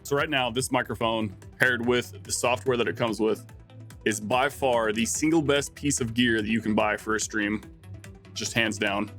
So right now, this microphone paired with the software that it comes with is by far the single best piece of gear that you can buy for a stream, just hands down.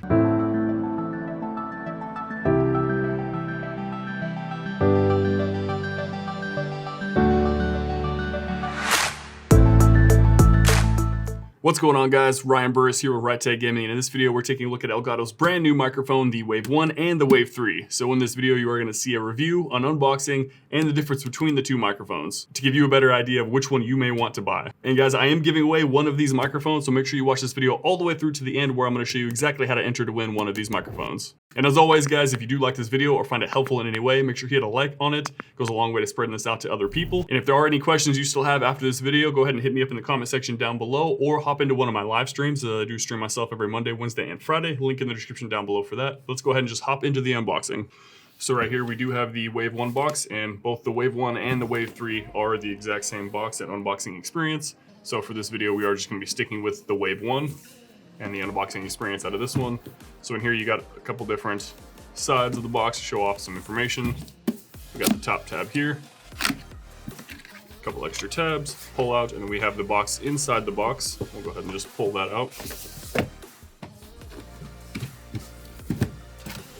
What's going on, guys? Ryan Burris here with Rytech Gaming, and in this video we're taking a look at Elgato's brand new microphone, the Wave 1 and the Wave 3. So in this video you are going to see a review, an unboxing, and the difference between the two microphones to give you a better idea of which one you may want to buy. And guys, I am giving away one of these microphones, so make sure you watch this video all the way through to the end where I'm going to show you exactly how to enter to win one of these microphones. And as always, guys, if you do like this video or find it helpful in any way, make sure you hit a like on it. It goes a long way to spreading this out to other people. And if there are any questions you still have after this video, go ahead and hit me up in the comment section down below or hop into one of my live streams. I do stream myself every Monday, Wednesday, and Friday. Link in the description down below for that. Let's go ahead and just hop into the unboxing. So right here we do have the Wave 1 box, and both the Wave 1 and the Wave 3 are the exact same box and unboxing experience. So for this video, we are just going to be sticking with the Wave 1 and the unboxing experience out of this one. So in here you got a couple different sides of the box to show off some information. We got the top tab here, a couple extra tabs, pull out, and then we have the box inside the box. We'll go ahead and just pull that out.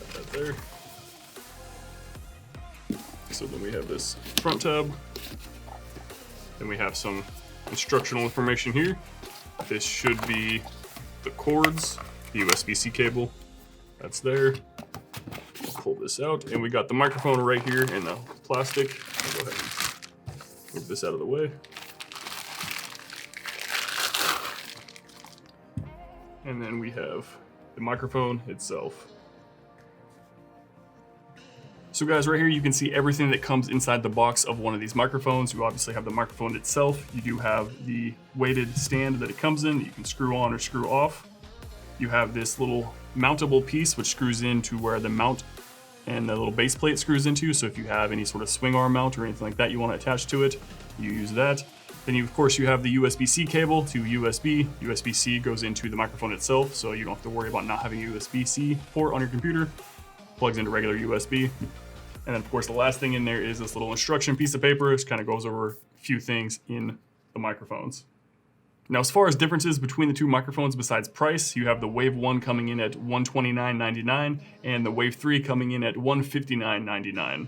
Got that there. So then we have this front tab. Then we have some instructional information here. This should be the cords, the USB-C cable, that's there. Pull this out, and we got the microphone right here in the plastic. I'll go ahead and move this out of the way. And then we have the microphone itself. So guys, right here you can see everything that comes inside the box of one of these microphones. You obviously have the microphone itself. You do have the weighted stand that it comes in that you can screw on or screw off. You have this little mountable piece which screws into where the mount and the little base plate screws into. So if you have any sort of swing arm mount or anything like that you want to attach to it, you use that. Then of course you have the USB-C cable to USB. USB-C goes into the microphone itself, so you don't have to worry about not having a USB-C port on your computer. Plugs into regular USB. And then of course the last thing in there is this little instruction piece of paper, which kind of goes over a few things in the microphones. Now, as far as differences between the two microphones besides price, you have the Wave 1 coming in at $129.99 and the Wave 3 coming in at $159.99.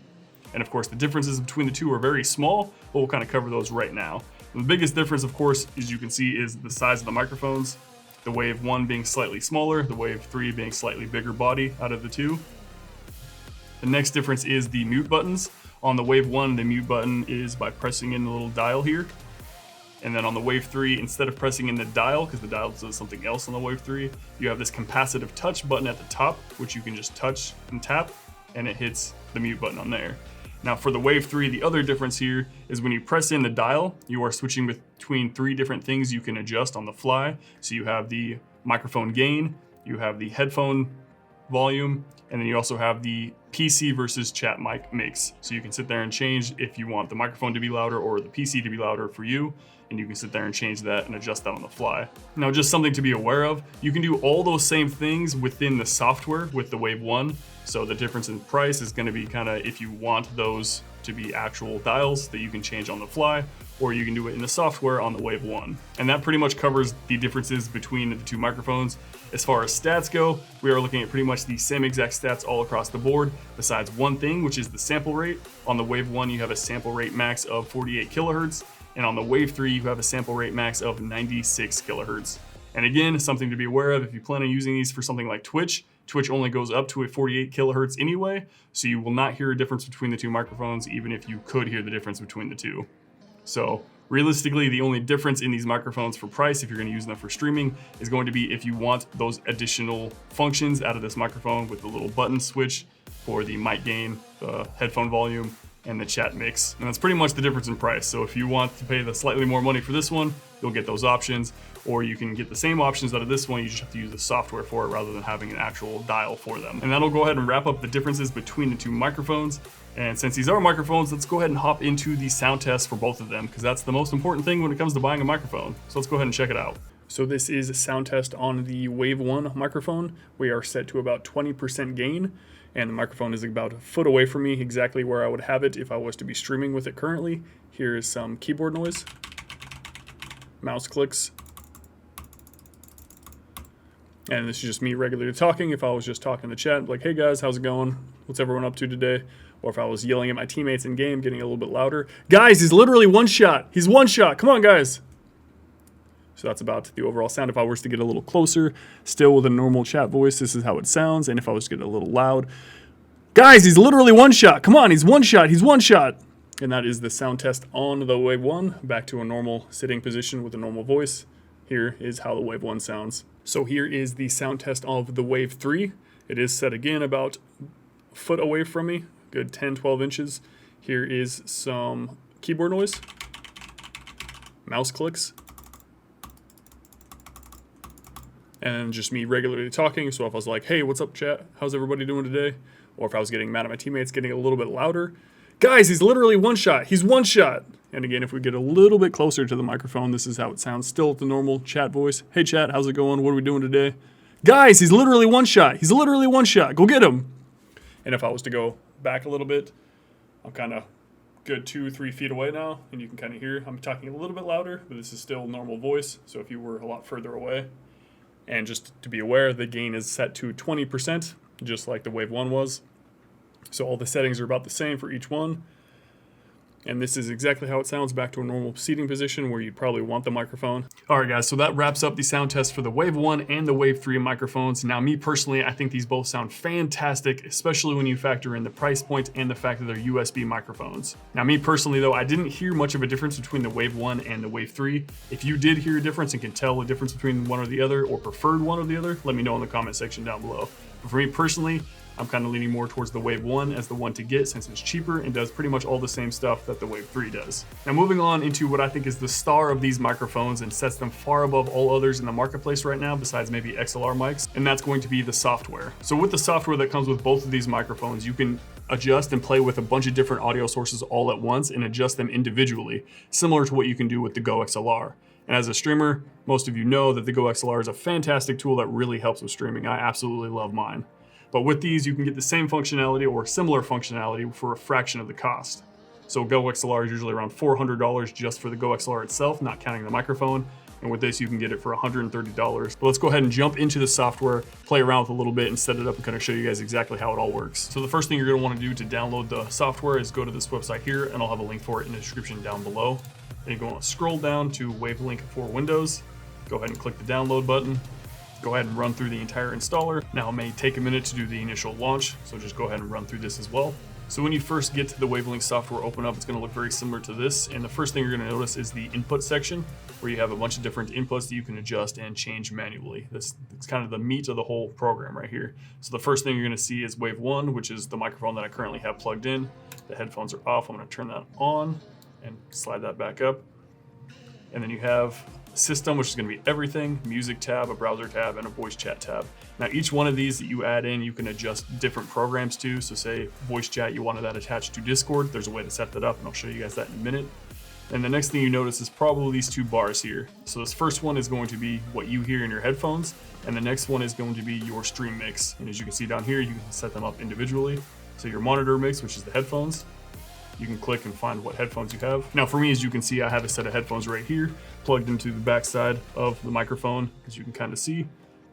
And of course, the differences between the two are very small, but we'll kind of cover those right now. And the biggest difference, of course, as you can see, is the size of the microphones. The Wave 1 being slightly smaller, the Wave 3 being slightly bigger body out of the two. The next difference is the mute buttons. On the Wave 1, the mute button is by pressing in the little dial here. And then on the Wave 3, instead of pressing in the dial, because the dial does something else on the Wave 3, you have this capacitive touch button at the top, which you can just touch and tap, and it hits the mute button on there. Now for the Wave 3, the other difference here is when you press in the dial, you are switching between three different things you can adjust on the fly. So you have the microphone gain, you have the headphone volume, and then you also have the PC versus chat mic mix. So you can sit there and change if you want the microphone to be louder or the PC to be louder for you, and you can sit there and change that and adjust that on the fly. Now, just something to be aware of, you can do all those same things within the software with the Wave 1. So the difference in price is gonna be kind of if you want those to be actual dials that you can change on the fly, or you can do it in the software on the Wave 1. And that pretty much covers the differences between the two microphones. As far as stats go, we are looking at pretty much the same exact stats all across the board, besides one thing, which is the sample rate. On the Wave 1, you have a sample rate max of 48 kilohertz, and on the Wave 3, you have a sample rate max of 96 kilohertz. And again, something to be aware of, if you plan on using these for something like Twitch, Twitch only goes up to a 48 kilohertz anyway, so you will not hear a difference between the two microphones, even if you could hear the difference between the two. So realistically, the only difference in these microphones for price, if you're gonna use them for streaming, is going to be if you want those additional functions out of this microphone with the little button switch for the mic gain, the headphone volume, and the chat mix. And that's pretty much the difference in price. So if you want to pay the slightly more money for this one, you'll get those options, or you can get the same options out of this one, you just have to use the software for it rather than having an actual dial for them. And that'll go ahead and wrap up the differences between the two microphones. And since these are microphones, let's go ahead and hop into the sound test for both of them, because that's the most important thing when it comes to buying a microphone. So let's go ahead and check it out. So this is a sound test on the Wave 1 microphone. We are set to about 20% gain. and the microphone is about a foot away from me, exactly where I would have it if I was to be streaming with it currently. Here is some keyboard noise, mouse clicks, and this is just me regularly talking. If I was just talking in the chat, like, hey guys, how's it going? What's everyone up to today? Or if I was yelling at my teammates in game, getting a little bit louder. Guys, he's literally one shot. He's one shot. Come on, guys. So that's about the overall sound. If I was to get a little closer, still with a normal chat voice, this is how it sounds. And if I was to get a little loud, guys, he's literally one shot. Come on, he's one shot. He's one shot. And that is the sound test on the Wave 1. Back to a normal sitting position with a normal voice. Here is how the Wave 1 sounds. So here is the sound test of the Wave 3. It is set again about a foot away from me, good 10, 12 inches. Here is some keyboard noise, mouse clicks, and just me regularly talking. So if I was like, hey, what's up, chat? How's everybody doing today? Or if I was getting mad at my teammates, getting a little bit louder. Guys, he's literally one shot. He's one shot. And again, if we get a little bit closer to the microphone, this is how it sounds. Still with the normal chat voice. Hey, chat, how's it going? What are we doing today? Guys, he's literally one shot. He's literally one shot. Go get him. And if I was to go back a little bit, I'm kind of good 2-3 feet away now. And you can kind of hear I'm talking a little bit louder, but this is still normal voice. So if you were a lot further away. And just to be aware, the gain is set to 20%, just like the Wave 1 was. So all the settings are about the same for each one. And this is exactly how it sounds back to a normal seating position where you'd probably want the microphone. All right, guys, so that wraps up the sound test for the Wave 1 and the Wave 3 microphones. Now, me personally, I think these both sound fantastic, especially when you factor in the price point and the fact that they're USB microphones. Now, me personally, though, I didn't hear much of a difference between the Wave 1 and the Wave 3. If you did hear a difference and can tell a difference between one or the other or preferred one or the other, let me know in the comment section down below. But for me personally, I'm kind of leaning more towards the Wave 1 as the one to get since it's cheaper and does pretty much all the same stuff that the Wave 3 does. Now moving on into what I think is the star of these microphones and sets them far above all others in the marketplace right now besides maybe XLR mics, and that's going to be the software. So with the software that comes with both of these microphones, you can adjust and play with a bunch of different audio sources all at once and adjust them individually, similar to what you can do with the Go XLR. And as a streamer, most of you know that the Go XLR is a fantastic tool that really helps with streaming. I absolutely love mine. But with these, you can get the same functionality or similar functionality for a fraction of the cost. So Go XLR is usually around $400 just for the Go XLR itself, not counting the microphone. And with this, you can get it for $130. But let's go ahead and jump into the software, play around with it a little bit and set it up and kind of show you guys exactly how it all works. So the first thing you're gonna wanna do to download the software is go to this website here, and I'll have a link for it in the description down below. Then you're gonna scroll down to Wave Link for Windows. Go ahead and click the download button. Go ahead and run through the entire installer. Now it may take a minute to do the initial launch, so just go ahead and run through this as well. So when you first get to the Wave Link software open up, it's gonna look very similar to this. And the first thing you're gonna notice is the input section, where you have a bunch of different inputs that you can adjust and change manually. It's kind of the meat of the whole program right here. So the first thing you're gonna see is Wave 1, which is the microphone that I currently have plugged in. The headphones are off. I'm gonna turn that on and slide that back up. And then you have System, which is going to be everything, Music tab, a Browser tab, and a Voice Chat tab. Now each one of these that you add in, you can adjust different programs to. So say Voice Chat, you wanted that attached to Discord, there's a way to set that up, and I'll show you guys that in a minute. And the next thing you notice is probably these two bars here. So this first one is going to be what you hear in your headphones, and the next one is going to be your stream mix. And as you can see down here, you can set them up individually. So your monitor mix, which is the headphones, you can click and find what headphones you have. Now for me, as you can see, I have a set of headphones right here, plugged into the backside of the microphone. As you can kind of see,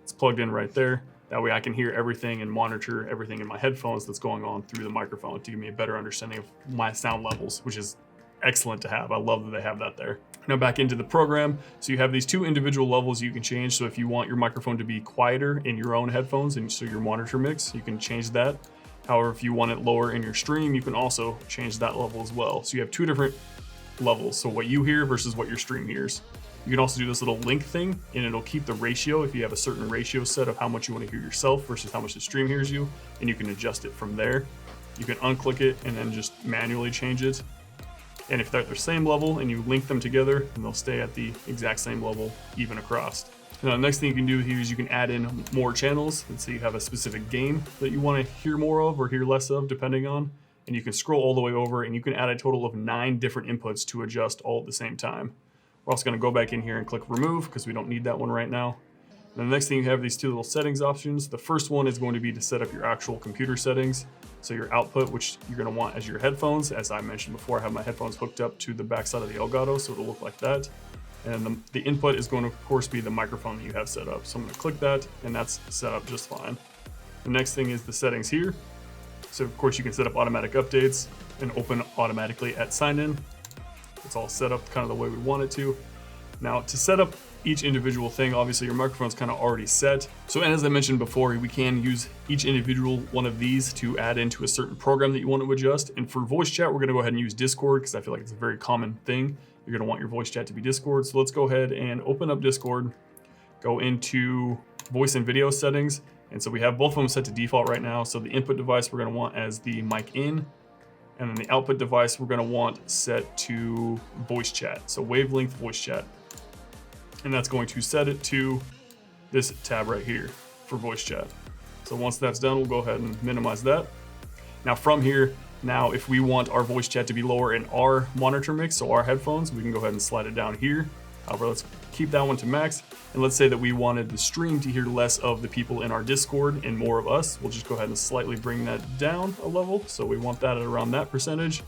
it's plugged in right there. That way I can hear everything and monitor everything in my headphones that's going on through the microphone to give me a better understanding of my sound levels, which is excellent to have. I love that they have that there. Now back into the program. So you have these two individual levels you can change. So if you want your microphone to be quieter in your own headphones, and so your monitor mix, you can change that. However, if you want it lower in your stream, you can also change that level as well. So you have two different levels. So what you hear versus what your stream hears. You can also do this little link thing, and it'll keep the ratio if you have a certain ratio set of how much you want to hear yourself versus how much the stream hears you, and you can adjust it from there. You can unclick it and then just manually change it. And if they're at the same level and you link them together, then they'll stay at the exact same level, even across. Now, the next thing you can do here is you can add in more channels. Let's say you have a specific game that you want to hear more of or hear less of, depending on, and you can scroll all the way over and you can add a total of 9 different inputs to adjust all at the same time. We're also going to go back in here and click remove because we don't need that one right now. And the next thing you have these two little settings options. The first one is going to be to set up your actual computer settings. So your output, which you're gonna want as your headphones. As I mentioned before, I have my headphones hooked up to the backside of the Elgato, so it'll look like that. And the input is going to, of course, be the microphone that you have set up. So I'm gonna click that, and that's set up just fine. The next thing is the settings here. So of course you can set up automatic updates and open automatically at sign in. It's all set up kind of the way we want it to. Now to set up each individual thing, obviously your microphone's kind of already set. So, and as I mentioned before, we can use each individual one of these to add into a certain program that you want to adjust. And for voice chat, we're gonna go ahead and use Discord because I feel like it's a very common thing. You're gonna want your voice chat to be Discord. So let's go ahead and open up Discord, go into voice and video settings. And so we have both of them set to default right now. So the input device we're gonna want as the mic in, and then the output device we're gonna want set to voice chat. So wavelength voice chat. And that's going to set it to this tab right here for voice chat. So once that's done, we'll go ahead and minimize that. Now from here, now if we want our voice chat to be lower in our monitor mix, so our headphones, we can go ahead and slide it down here. However, let's keep that one to max. And let's say that we wanted the stream to hear less of the people in our Discord and more of us. We'll just go ahead and slightly bring that down a level. So we want that at around that percentage.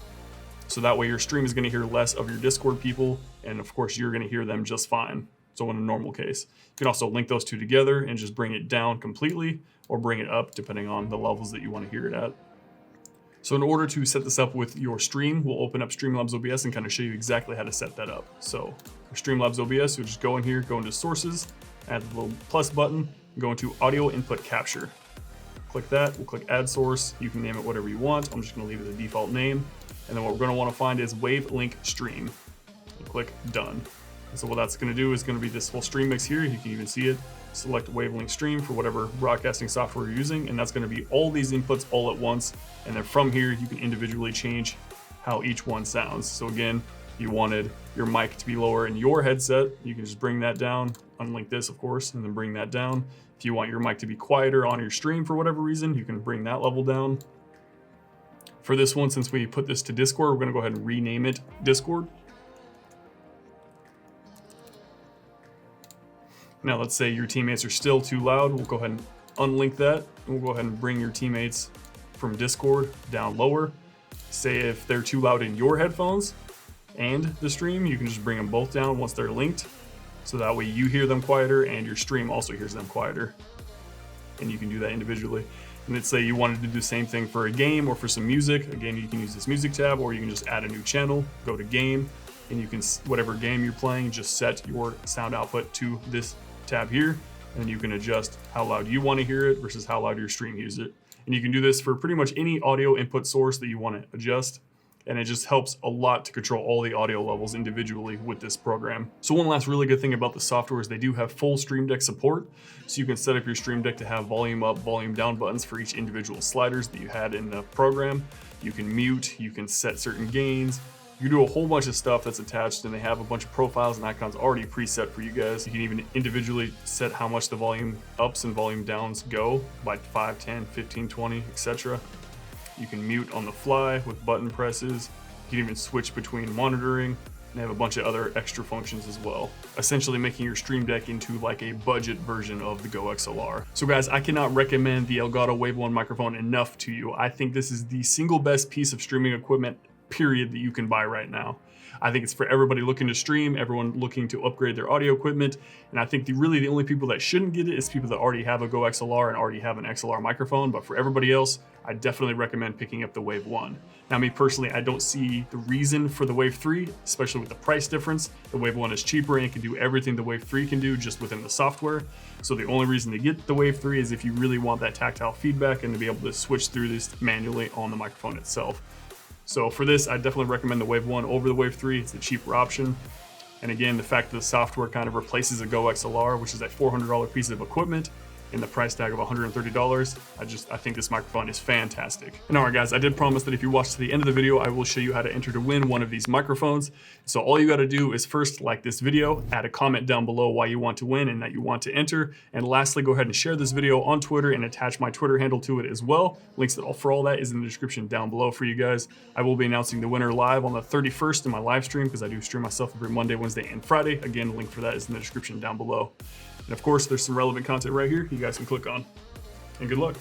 So that way your stream is gonna hear less of your Discord people. And of course, you're gonna hear them just fine. So in a normal case, you can also link those two together and just bring it down completely or bring it up depending on the levels that you want to hear it at. So in order to set this up with your stream, we'll open up Streamlabs OBS and kind of show you exactly how to set that up. So for Streamlabs OBS, you'll just go in here, go into sources, add the little plus button, and go into audio input capture. Click that, we'll click add source. You can name it whatever you want. I'm just gonna leave it the default name. And then what we're gonna wanna find is Wave Link Stream. And click done. So what that's going to do is going to be this whole stream mix here. You can even see it. Select Wavelength Stream for whatever broadcasting software you're using, and that's going to be all these inputs all at once. And then from here, you can individually change how each one sounds. So again, if you wanted your mic to be lower in your headset, you can just bring that down, unlink this, of course, and then bring that down. If you want your mic to be quieter on your stream for whatever reason, you can bring that level down. For this one, since we put this to Discord, we're going to go ahead and rename it Discord. Now let's say your teammates are still too loud. We'll go ahead and unlink that. And we'll go ahead and bring your teammates from Discord down lower. Say if they're too loud in your headphones and the stream, you can just bring them both down once they're linked. So that way you hear them quieter and your stream also hears them quieter. And you can do that individually. And let's say you wanted to do the same thing for a game or for some music. Again, you can use this music tab, or you can just add a new channel, go to game, and you can, whatever game you're playing, just set your sound output to this tab here, and you can adjust how loud you want to hear it versus how loud your stream hears it. And you can do this for pretty much any audio input source that you want to adjust, and it just helps a lot to control all the audio levels individually with this program. So one last really good thing about the software is they do have full Stream Deck support, so you can set up your Stream Deck to have volume up, volume down buttons for each individual sliders that you had in the program. You can mute, you can set certain gains. You can do a whole bunch of stuff that's attached, and they have a bunch of profiles and icons already preset for you guys. You can even individually set how much the volume ups and volume downs go by 5, 10, 15, 20, etc. You can mute on the fly with button presses. You can even switch between monitoring, and they have a bunch of other extra functions as well. Essentially making your Stream Deck into like a budget version of the Go XLR. So guys, I cannot recommend the Elgato Wave 1 microphone enough to you. I think this is the single best piece of streaming equipment period that you can buy right now. I think it's for everybody looking to stream, everyone looking to upgrade their audio equipment, and I think really the only people that shouldn't get it is people that already have a Go XLR and already have an XLR microphone. But for everybody else, I definitely recommend picking up the Wave 1. Now me personally, I don't see the reason for the Wave 3, especially with the price difference. The Wave 1 is cheaper and it can do everything the Wave 3 can do just within the software. So the only reason to get the Wave 3 is if you really want that tactile feedback and to be able to switch through this manually on the microphone itself. So for this, I definitely recommend the Wave 1 over the Wave 3. It's a cheaper option. And again, the fact that the software kind of replaces a Go XLR, which is a $400 piece of equipment, in the price tag of $130, I think this microphone is fantastic. And all right guys, I did promise that if you watch to the end of the video, I will show you how to enter to win one of these microphones. So all you gotta do is first like this video, add a comment down below why you want to win and that you want to enter. And lastly, go ahead and share this video on Twitter and attach my Twitter handle to it as well. Links for all that is in the description down below for you guys. I will be announcing the winner live on the 31st in my live stream because I do stream myself every Monday, Wednesday, and Friday. Again, link for that is in the description down below. And of course, there's some relevant content right here you guys can click on. And good luck.